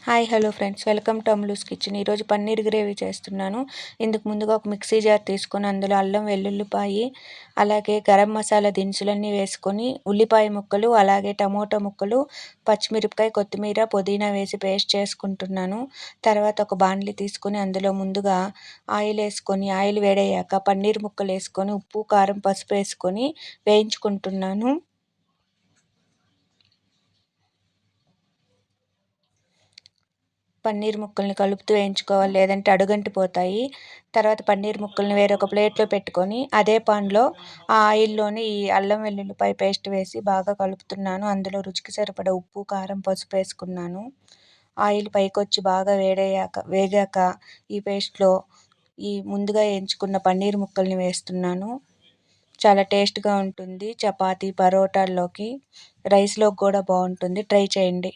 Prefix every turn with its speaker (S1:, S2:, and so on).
S1: Hi hello friends, welcome to Amlu's kitchen. ఈరోజు paneer gravy చేస్తున్నాను. ఇందుకు ముందుగా ఒక మిక్సీ జార్ తీసుకొని అందులో అల్లం వెల్లుల్లిపాయి అలాగే గరం మసాలా దినుసులన్నీ వేసుకొని ఉల్లిపాయ ముక్కలు అలాగే టమోటా ముక్కలు పచ్చిమిరపకాయ కొత్తిమీర పుదీనా వేసి పేస్ట్ చేసుకుంటున్నాను. తర్వాత ఒక బాణలి తీసుకొని అందులో ముందుగా ఆయిల్ వేసుకొని ఆయిల్ వేడయ్యాక పన్నీర్ ముక్కలు వేసుకొని ఉప్పు కారం పసుపు వేసుకొని వేయించుకుంటున్నాను. పన్నీర్ ముక్కల్ని కలుపుతూ వేయించుకోవాలి, లేదంటే అడుగంటిపోతాయి. తర్వాత పన్నీర్ ముక్కల్ని వేరొక ప్లేట్లో పెట్టుకొని అదే పాన్లో ఆ ఆయిల్లోనే ఈ అల్లం వెల్లుల్లిపాయ పేస్ట్ వేసి బాగా కలుపుతున్నాను. అందులో రుచికి సరిపడా ఉప్పు కారం పసుపు వేసుకున్నాను. ఆయిల్ పైకొచ్చి బాగా వేగాక ఈ పేస్ట్లో ఈ ముందుగా వేయించుకున్న పన్నీర్ ముక్కల్ని వేస్తున్నాను. చాలా టేస్ట్గా ఉంటుంది. చపాతీ పరోటాల్లోకి రైస్లోకి కూడా బాగుంటుంది. ట్రై చేయండి.